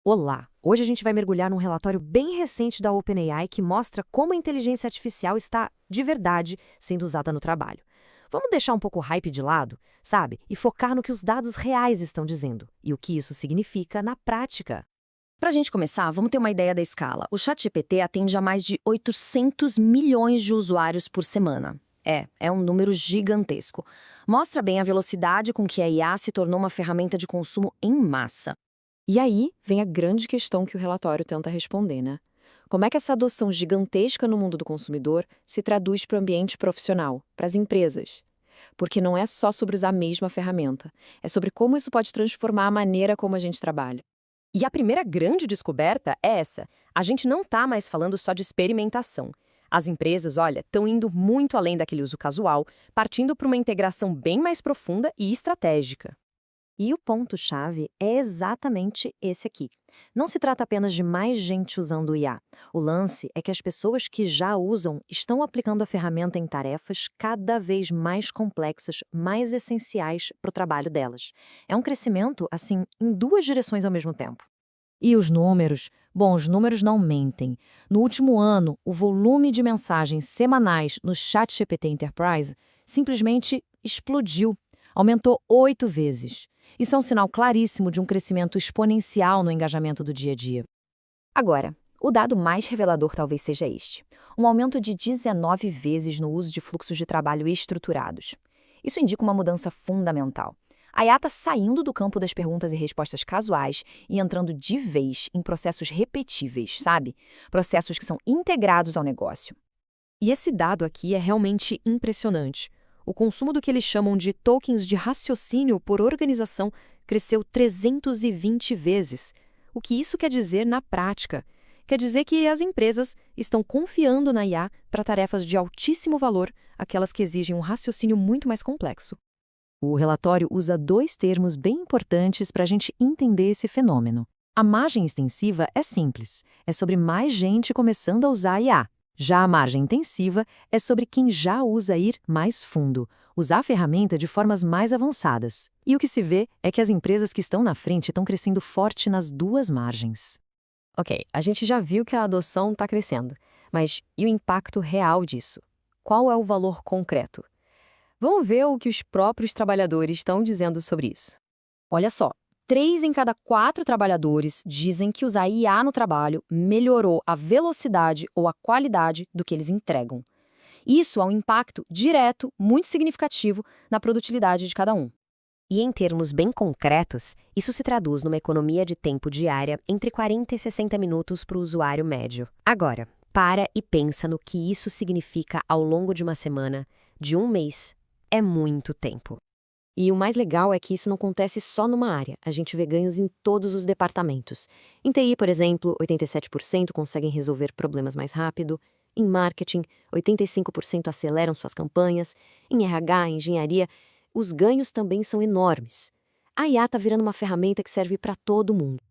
Olá! Hoje a gente vai mergulhar num relatório bem recente da OpenAI que mostra como a inteligência artificial está, de verdade, sendo usada no trabalho. Vamos deixar um pouco o hype de lado, sabe? E focar no que os dados reais estão dizendo e o que isso significa na prática. Para a gente começar, vamos ter uma ideia da escala. O ChatGPT atende a mais de 800 milhões de usuários por semana. É um número gigantesco. Mostra bem a velocidade com que a IA se tornou uma ferramenta de consumo em massa. E aí vem a grande questão que o relatório tenta responder, né? Como é que essa adoção gigantesca no mundo do consumidor se traduz para o ambiente profissional, para as empresas? Porque não é só sobre usar a mesma ferramenta, é sobre como isso pode transformar a maneira como a gente trabalha. E a primeira grande descoberta é essa. A gente não está mais falando só de experimentação. As empresas, olha, estão indo muito além daquele uso casual, partindo para uma integração bem mais profunda e estratégica. E o ponto-chave é exatamente esse aqui. Não se trata apenas de mais gente usando o IA. O lance é que as pessoas que já usam estão aplicando a ferramenta em tarefas cada vez mais complexas, mais essenciais para o trabalho delas. É um crescimento, assim, em duas direções ao mesmo tempo. E os números? Bom, os números não mentem. No último ano, o volume de mensagens semanais no ChatGPT Enterprise simplesmente explodiu. Aumentou 8 vezes. Isso é um sinal claríssimo de um crescimento exponencial no engajamento do dia a dia. Agora, o dado mais revelador talvez seja este: um aumento de 19 vezes no uso de fluxos de trabalho estruturados. Isso indica uma mudança fundamental. A IA está saindo do campo das perguntas e respostas casuais e entrando de vez em processos repetíveis, sabe? Processos que são integrados ao negócio. E esse dado aqui é realmente impressionante. O consumo do que eles chamam de tokens de raciocínio por organização cresceu 320 vezes. O que isso quer dizer na prática? Quer dizer que as empresas estão confiando na IA para tarefas de altíssimo valor, aquelas que exigem um raciocínio muito mais complexo. O relatório usa dois termos bem importantes para a gente entender esse fenômeno. A margem extensiva é simples, é sobre mais gente começando a usar a IA. Já a margem intensiva é sobre quem já usa ir mais fundo, usar a ferramenta de formas mais avançadas. E o que se vê é que as empresas que estão na frente estão crescendo forte nas duas margens. Ok, a gente já viu que a adoção está crescendo, mas e o impacto real disso? Qual é o valor concreto? Vamos ver o que os próprios trabalhadores estão dizendo sobre isso. Olha só, 3 em cada 4 trabalhadores dizem que usar IA no trabalho melhorou a velocidade ou a qualidade do que eles entregam. Isso há um impacto direto, muito significativo, na produtividade de cada um. E em termos bem concretos, isso se traduz numa economia de tempo diária entre 40 e 60 minutos para o usuário médio. Agora, para e pensa no que isso significa ao longo de uma semana, de um mês. É muito tempo. E o mais legal é que isso não acontece só numa área, a gente vê ganhos em todos os departamentos. Em TI, por exemplo, 87% conseguem resolver problemas mais rápido. Em marketing, 85% aceleram suas campanhas. Em RH, engenharia, os ganhos também são enormes. A IA está virando uma ferramenta que serve para todo mundo.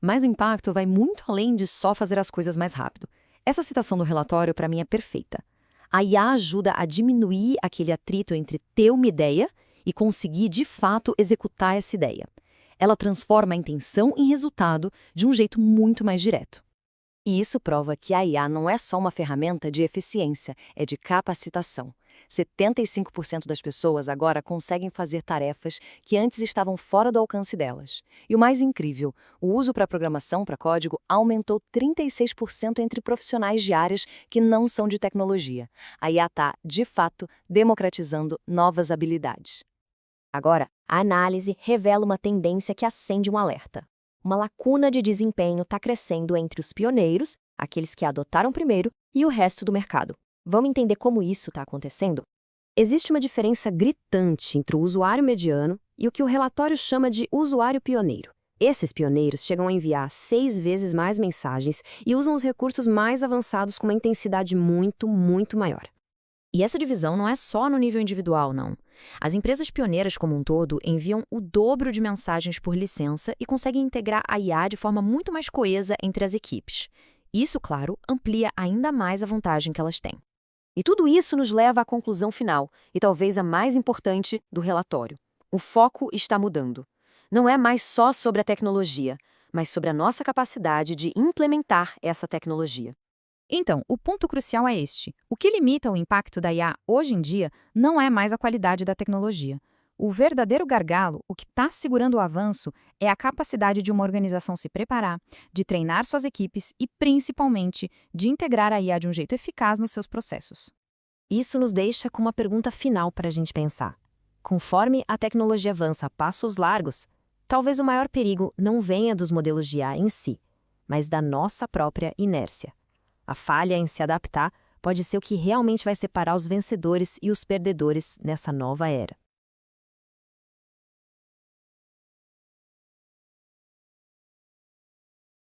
Mas o impacto vai muito além de só fazer as coisas mais rápido. Essa citação do relatório, para mim, é perfeita. A IA ajuda a diminuir aquele atrito entre ter uma ideia e conseguir, de fato, executar essa ideia. Ela transforma a intenção em resultado de um jeito muito mais direto. E isso prova que a IA não é só uma ferramenta de eficiência, é de capacitação. 75% das pessoas agora conseguem fazer tarefas que antes estavam fora do alcance delas. E o mais incrível, o uso para programação para código aumentou 36% entre profissionais de áreas que não são de tecnologia. A IA está, de fato, democratizando novas habilidades. Agora, a análise revela uma tendência que acende um alerta. Uma lacuna de desempenho está crescendo entre os pioneiros, aqueles que adotaram primeiro, e o resto do mercado. Vamos entender como isso está acontecendo? Existe uma diferença gritante entre o usuário mediano e o que o relatório chama de usuário pioneiro. Esses pioneiros chegam a enviar 6 vezes mais mensagens e usam os recursos mais avançados com uma intensidade muito maior. E essa divisão não é só no nível individual, não. As empresas pioneiras como um todo enviam o dobro de mensagens por licença e conseguem integrar a IA de forma muito mais coesa entre as equipes. Isso, claro, amplia ainda mais a vantagem que elas têm. E tudo isso nos leva à conclusão final, e talvez a mais importante do relatório. O foco está mudando. Não é mais só sobre a tecnologia. mas sobre a nossa capacidade de implementar essa tecnologia. Então, o ponto crucial é este. O que limita o impacto da IA hoje em dia não é mais a qualidade da tecnologia. O verdadeiro gargalo, o que está segurando o avanço, é a capacidade de uma organização se preparar, de treinar suas equipes e, principalmente, de integrar a IA de um jeito eficaz nos seus processos. Isso nos deixa com uma pergunta final para a gente pensar. Conforme a tecnologia avança a passos largos, talvez o maior perigo não venha dos modelos de IA em si, mas da nossa própria inércia. A falha em se adaptar pode ser o que realmente vai separar os vencedores e os perdedores nessa nova era.